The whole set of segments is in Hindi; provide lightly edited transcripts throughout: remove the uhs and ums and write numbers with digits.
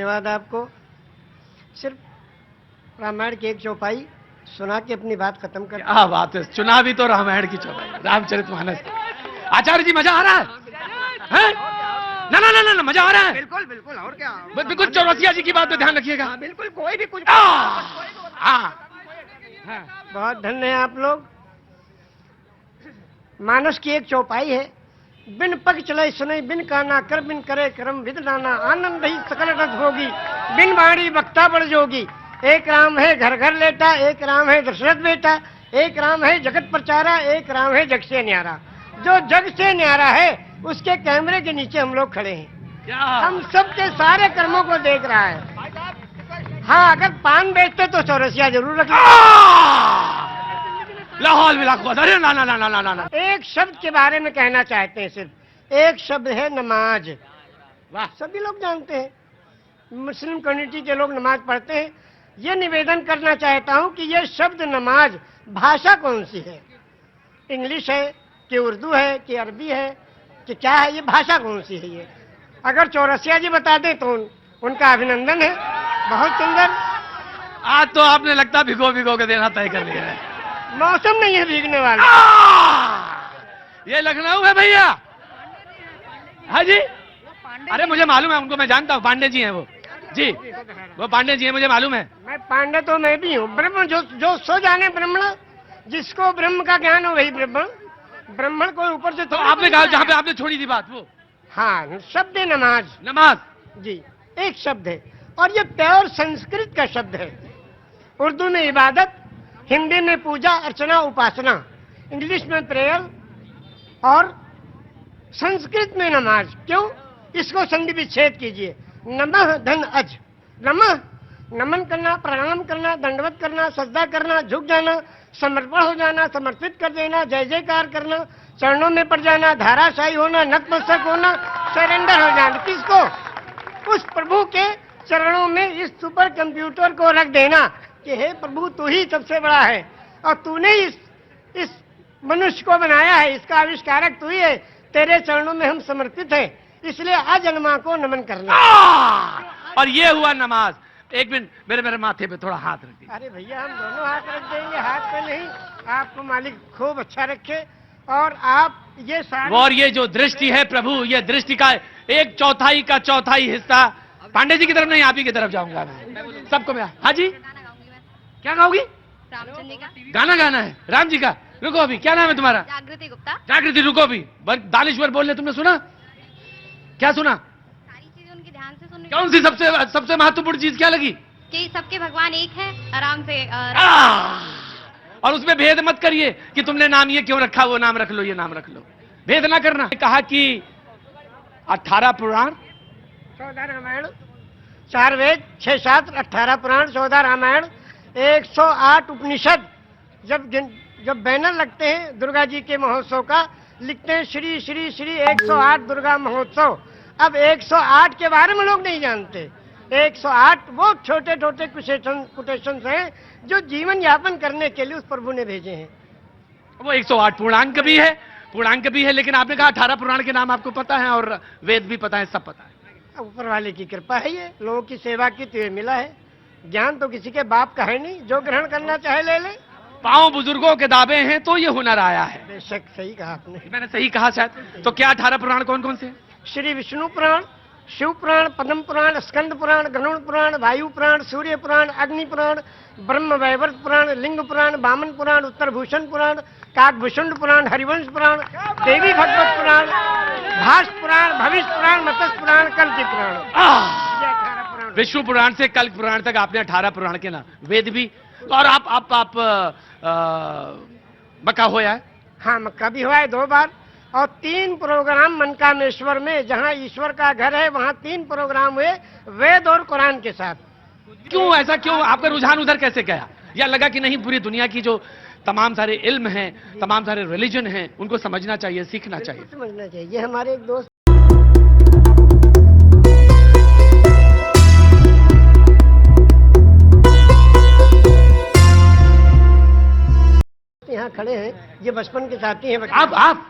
धन्यवाद आपको। सिर्फ रामायण की एक चौपाई सुना के अपनी बात खत्म कर। क्या बात है, चुनावी तो रामायण की चौपाई, रामचरितमानस। आचार्य जी मजा आ रहा है? ना ना ना ना, मजा आ रहा है। बिल्कुल बिल्कुल, और क्या। बिल्कुल, चौरसिया जी की बात पे ध्यान रखिएगा। बिल्कुल, कोई भी कुछ। हाँ, बहुत धन्य है आप लोग। मानस की एक चौपाई है, बिन पग चले सुने बिन काना कर बिन करे करम विद नाना आनंद ही सकल रस होगी बिन बाणी बक्ता बड़ जोगी। एक राम है घर घर लेटा, एक राम है दशरथ बेटा, एक राम है जगत प्रचारा, एक राम है जग से न्यारा। जो जग से न्यारा है उसके कैमरे के नीचे हम लोग खड़े हैं। हम सबके सारे कर्मों को देख रहा है। हाँ, अगर पान बेचते तो चौरसिया जरूर रख लाहौल में लाखों। अरे ना ना ना ना ना ना। एक शब्द के बारे में कहना चाहते हैं, सिर्फ एक शब्द है नमाज। वाह, सभी लोग जानते हैं, मुस्लिम कम्युनिटी के लोग नमाज पढ़ते हैं। ये निवेदन करना चाहता हूं कि ये शब्द नमाज भाषा कौन सी है? इंग्लिश है कि उर्दू है कि अरबी है कि क्या है? ये भाषा कौन सी है? ये अगर चौरसिया जी बता दें तो उनका अभिनंदन है। बहुत सुंदर। आज तो आपने लगता भिगो भिगो के देना तय कर लिया है। मौसम नहीं है भीगने वाला। ये लखनऊ है भैया। हाँ जी, अरे मुझे मालूम है उनको, मैं जानता हूँ, पांडे जी हैं वो जी, वो पांडे जी हैं, मुझे मालूम है। मैं पांडे तो मैं भी हूँ। ब्रह्म जो सो जाने ब्रह्मण, जिसको ब्रह्म का ज्ञान हो वही ब्रह्मण। ब्रह्मण को ऊपर से तो आपने कहा जहाँ पे आपने छोड़ी थी बात वो। हाँ, शब्द है नमाज। नमाज जी, एक शब्द है और ये प्योर संस्कृत का शब्द है। उर्दू में इबादत, हिंदी में पूजा अर्चना उपासना, इंग्लिश में प्रेयर और संस्कृत में नमाज। क्यों? इसको संधि विच्छेद कीजिए। नमः धन अज। नमः नमन करना, प्रणाम करना, दंडवत करना, सजदा करना, झुक जाना, समर्पण हो जाना, समर्पित कर देना, जय जयकार करना, चरणों में पड़ जाना, धाराशाही होना, नतमस्तक होना, सरेंडर हो जाना। किसको? उस प्रभु के चरणों में इस सुपर कंप्यूटर को रख देना कि हे प्रभु, तू ही सबसे बड़ा है और तूने इस मनुष्य को बनाया है, इसका आविष्कारक तू ही है। तेरे चरणों में हम समर्पित हैं, इसलिए अजन्मा को नमन करना। और ये हुआ नमाज। एक मिनट, मेरे माथे पे थोड़ा हाथ रख दीजिए। अरे भैया, हम दोनों हाथ रख देंगे, हाथ पे नहीं। आपको मालिक खूब अच्छा रखे। और आप ये सारे, और ये जो दृष्टि है प्रभु, ये दृष्टि का 1/4 का चौथाई हिस्सा पांडे जी की तरफ नहीं, आप ही की तरफ जाऊंगा मैं। सबको मैं। हाँ जी, क्या गाओगी? रामचंद्र जी का गाना गाना है राम जी का। रुको अभी, क्या नाम है तुम्हारा? जागृति गुप्ता। जागृति, रुको अभी। दानेश्वर बोल रहे, तुमने सुना? क्या सुना? सारी चीजें उनकी ध्यान से सुन। कौन सी सबसे महत्वपूर्ण चीज क्या लगी? कि सबके भगवान एक है, आराम से और उसमें भेद मत करिए कि तुमने नाम ये क्यों रखा, वो नाम रख लो, ये नाम रख लो, भेद ना करना। कहा कि 18 पुराण, 14 रामायण, 4 वेद, 6 शास्त्र, 18 पुराण, 14 रामायण, 108 उपनिषद। जब बैनर लगते हैं दुर्गा जी के महोत्सव का, लिखते हैं श्री श्री श्री 108 दुर्गा महोत्सव। अब 108 के बारे में लोग नहीं जानते। 108 वो छोटे छोटे कोटेशंस हैं जो जीवन यापन करने के लिए उस प्रभु ने भेजे हैं। वो 108 पूर्णांक भी है, लेकिन आपने कहा 18 पुराण के नाम आपको पता है और वेद भी पता है, सब पता है। ऊपर वाले की कृपा है, ये लोगों की सेवा की तो ये मिला है। ज्ञान तो किसी के बाप का है नहीं, जो ग्रहण करना चाहे ले ले। पांव बुजुर्गों के दावे हैं तो ये हुनर आया है। बेशक सही कहा आपने। मैंने सही कहा शायद। तो क्या 18 पुराण कौन कौन से? श्री विष्णु पुराण, शिव पुराण, पद्म पुराण, स्कंद पुराण, गरुड़ पुराण, वायु पुराण, सूर्य पुराण, अग्नि पुराण, ब्रह्म वैवर्त पुराण, लिंग पुराण, वामन पुराण, उत्तर भूषण पुराण, काकभूषुंड पुराण, हरिवंश पुराण, देवी भगवत पुराण, भाष पुराण, भविष्य पुराण, मत्स्य पुराण, कल्कि पुराण। विष्णु पुराण से कल्क पुराण तक आपने 18 पुराण के नाम, वेद भी। और आप मक्का होया है? हाँ, मक्का भी हुआ है 2 बार। और 3 प्रोग्राम मनकामेश्वर में, जहाँ ईश्वर का घर है, वहाँ 3 प्रोग्राम हुए वेद और कुरान के साथ। क्यों ऐसा, क्यों आपका रुझान उधर कैसे गया? या लगा कि नहीं, पूरी दुनिया की जो तमाम सारे इल्म हैं, तमाम सारे रिलीजन हैं, उनको समझना चाहिए, सीखना चाहिए? समझना चाहिए। ये हमारे एक दोस्त यहाँ खड़े हैं, ये बचपन के साथी हैं। आप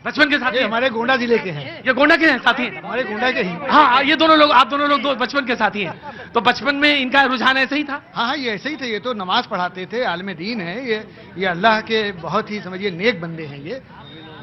बचपन के साथी ये हैं? हमारे गोंडा जिले के हैं, ये गोंडा के हैं साथी हैं? हमारे गोंडा के ही। हाँ, ये दोनों लोग, आप दोनों लोग दो बचपन के साथी हैं। तो बचपन में इनका रुझान ऐसे ही था? हाँ हाँ, ये ऐसे ही थे। ये तो नमाज पढ़ाते थे, आलिम दीन है ये अल्लाह के बहुत ही समझिए नेक बंदे हैं ये।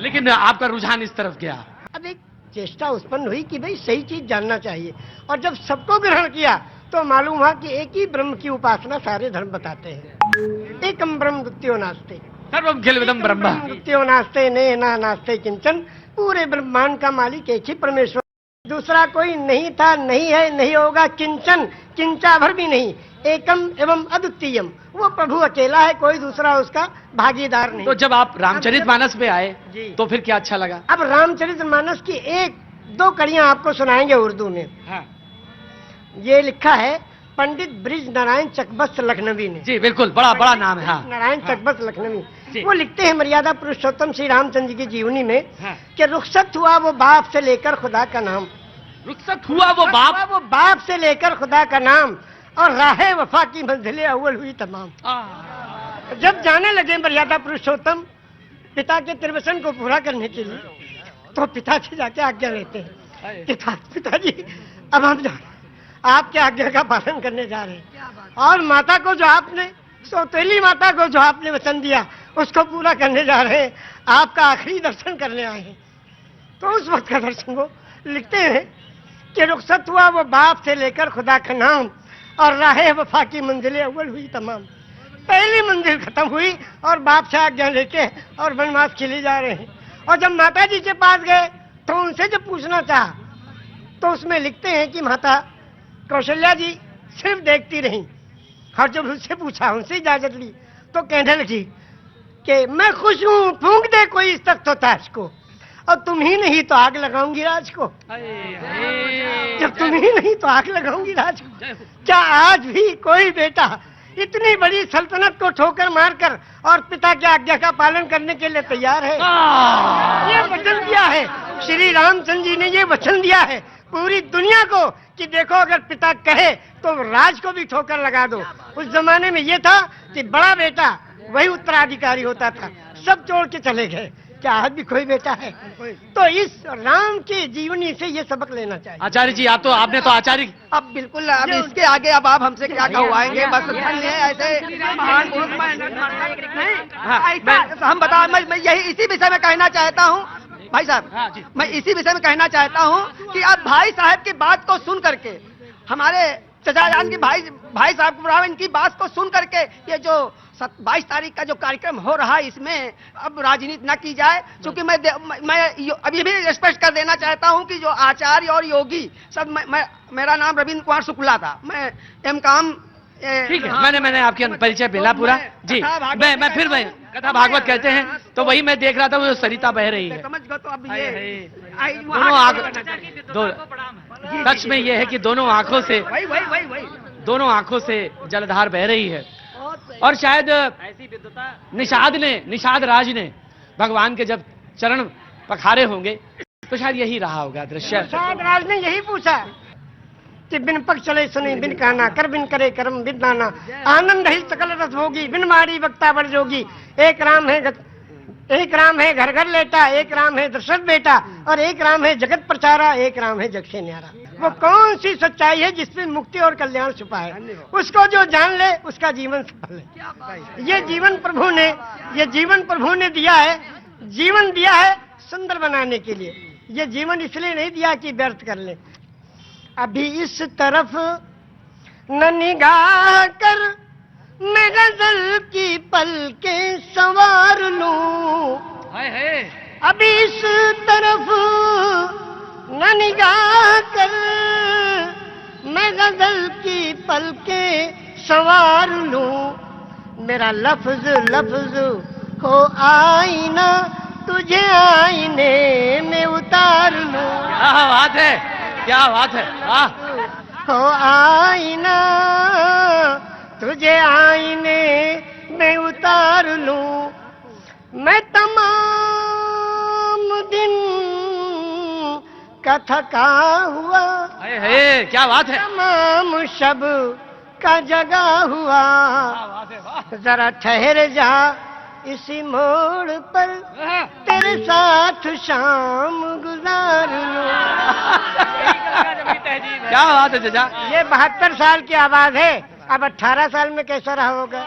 लेकिन आपका रुझान इस तरफ गया। अब एक चेष्टा उत्पन्न हुई कि भाई सही चीज जानना चाहिए, और जब सबको ग्रहण किया तो मालूम हुआ कि एक ही ब्रह्म की उपासना सारे धर्म बताते हैं। एकम ब्रह्म द्वितीयो नास्ते, सर्वम खिलविदम ब्रह्म। द्वितीयो नास्ते ने ना नास्ते किंचन, पूरे ब्रह्मांड का मालिक एक ही परमेश्वर, दूसरा कोई नहीं था, नहीं है, नहीं होगा, किंचन किंचा भर भी नहीं, एकम एवं अद्वितीयम, वो प्रभु अकेला है, कोई दूसरा उसका भागीदार नहीं। तो जब आप रामचरितमानस पे आए जी। तो फिर क्या अच्छा लगा? अब रामचरितमानस की एक दो कड़ियां आपको सुनाएंगे उर्दू में। हाँ। ये लिखा है पंडित ब्रिज नारायण चकबस्त लखनवी ने। जी बिल्कुल, बड़ा बड़ा नाम है। हाँ। नारायण चकबस्त लखनवी, जी। वो लिखते हैं मर्यादा पुरुषोत्तम श्री रामचंद्र जी की जीवनी में हाँ। कि रुखसत हुआ वो बाप से लेकर खुदा का नाम, रुखसत हुआ वो बाप। वो बाप से लेकर खुदा का नाम, और राहे वफा की मंजिलें अव्वल हुई तमाम। जब जाने लगे मर्यादा पुरुषोत्तम पिता के त्रिवचन को पूरा करने के लिए, तो पिता से जाके आज्ञा लेते हैं, पिताजी अब हम जा रहे हैं, आपके आज्ञा का पालन करने जा रहे हैं, और माता को जो आपने, सौतेली माता को जो आपने वचन दिया उसको पूरा करने जा रहे हैं, आपका आखिरी दर्शन करने आए हैं। तो उस वक्त का दर्शन वो लिखते हैं कि रुखसत हुआ वो बाप से लेकर खुदा का नाम, और राहे वफा की मंजिलें अव्वल हुई तमाम। पहली मंजिल खत्म हुई और बाप से आज्ञा लेके और वनवास के लिए जा रहे हैं। और जब माता जी के पास गए तो उनसे जब पूछना चाहा तो उसमें लिखते हैं कि माता कौशल्या जी सिर्फ देखती रही, और जब उससे पूछा, उनसे इजाजत ली, तो कहने लगी कि मैं खुश हूँ, फूंक दे कोई इस तख्त ताज को, और तुम ही नहीं तो आग लगाऊंगी राज को। जब तुम ही नहीं तो आग लगाऊंगी राज को। क्या आज भी कोई बेटा इतनी बड़ी सल्तनत को ठोकर मारकर और पिता की आज्ञा का पालन करने के लिए तैयार है? ये वचन दिया है श्री रामचंद्र जी ने, ये वचन दिया है पूरी दुनिया को कि देखो अगर पिता कहे तो राज को भी ठोकर लगा दो। उस जमाने में ये था कि बड़ा बेटा वही उत्तराधिकारी होता था, सब छोड़ के चले गए। क्या आज भी कोई बेटा है? तो इस राम की जीवनी से ये सबक लेना चाहिए। आचार्य जी, आप तो, आपने तो आचार्य, अब बिल्कुल, अब इसके आगे अब आप हमसे क्या कहवाएंगे? बस धन्य है ऐसे महान पुरुष। हम बता, मैं यही इसी विषय में कहना चाहता हूँ भाई साहब, मैं इसी विषय में कहना चाहता हूँ कि आप भाई साहब की बात को सुन करके, हमारे चचा जान की भाई साहब इनकी बात को सुन करके, ये जो 22 तारीख का जो कार्यक्रम हो रहा है इसमें अब राजनीति न की जाए, क्योंकि मैं अभी भी स्पष्ट कर देना चाहता हूं कि जो आचार्य और योगी सब, मेरा नाम रविंद्र कुमार शुक्ला था, मैं एमकॉम। ठीक है, मैंने आपके परिचय मिला पूरा जी। मैं फिर कथा भागवत कहते हैं तो वही मैं देख रहा था, वो सरिता बह रही है, समझ गए? तो अब ये दोनों आंखों, सच में ये है कि दोनों आंखों से, दोनों आंखों से जलधार बह रही है। और शायद निषाद राज ने भगवान के जब चरण पखारे होंगे तो शायद यही रहा होगा दृश्य। निषाद राज ने यही पूछा कि बिन पग चले सुने, बिन काना कर, बिन करे कर्म, बिन दाना, आनंद ही सकल रस होगी, बिन मारी वक्ता बड़ जोगी। एक राम है घर घर लेटा, एक राम है दशरथ बेटा, और एक राम है जगत प्रचारा, एक राम है जग से न्यारा। वो कौन सी सच्चाई है जिसमें मुक्ति और कल्याण छुपा है? उसको जो जान ले उसका जीवन सफल है। ये जीवन प्रभु ने दिया है, जीवन दिया है सुंदर बनाने के लिए। ये जीवन इसलिए नहीं दिया कि व्यर्थ कर ले। अभी इस तरफ न निगाह कर, मैं गजल की पलकें संवार लूं। अभी इस तरफ न निगाह कर, मैं गजल की पलकें संवार लूं। मेरा लफ्ज लफ्ज हो आईना, तुझे आईने में उतार लूं। क्या बात है, क्या बात है। हो आईना, तुझे आईने में उतार लूं। मैं तमाम दिन का थका हुआ, क्या बात है, तमाम शब का जगा हुआ। जरा ठहर जा इसी मोड़ पर तेरे साथ शाम गुजार लूं। क्या बात है चचा। ये 72 साल की आवाज है, अब 18 साल में कैसा रहा होगा।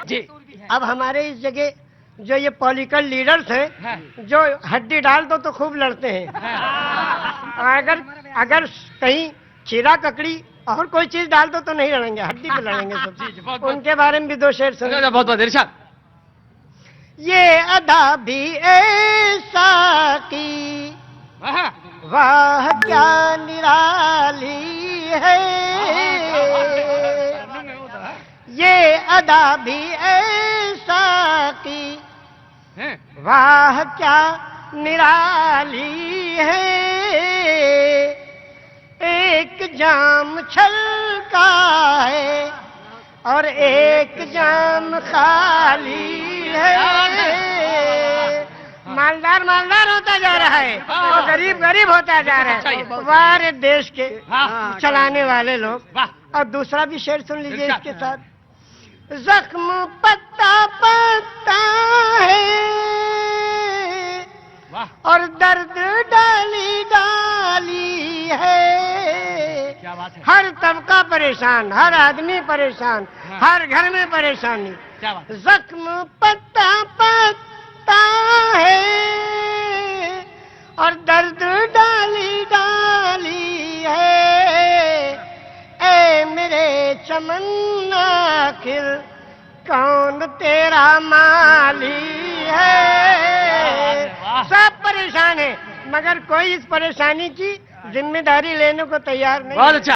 जी अब हमारे इस जगह जो ये पॉलिटिकल लीडर्स हैं, जो हड्डी डाल दो तो खूब लड़ते हैं, और अगर कहीं खीरा ककड़ी और कोई चीज डाल दो तो नहीं लड़ेंगे, हड्डी पे लड़ेंगे सब। उनके बारे में भी दो शेर सुनो। बहुत बहुत इरशाद। ये अदा भी ऐसा की वाह क्या निराली है, ये अदा भी ऐसा की वाह क्या निराली है, एक जाम छलका है और एक जाम खाली है। मालदार मालदार होता जा रहा है और गरीब गरीब होता जा रहा है। वाह देश के चलाने वाले लोग। और दूसरा भी शेर सुन लीजिए इसके साथ। जख्म पत्ता पत्ता है और दर्द डाली डाली है। क्या बात है। हर तबका परेशान, हर आदमी परेशान, हर घर में परेशानी। क्या बात है। जख्म पत्ता पत्ता है और दर्द डाली डाली है। ऐ मेरे चमन आखिर कौन तेरा माली है। सब परेशान है मगर कोई इस परेशानी की जिम्मेदारी लेने को तैयार नहीं। बहुत अच्छा।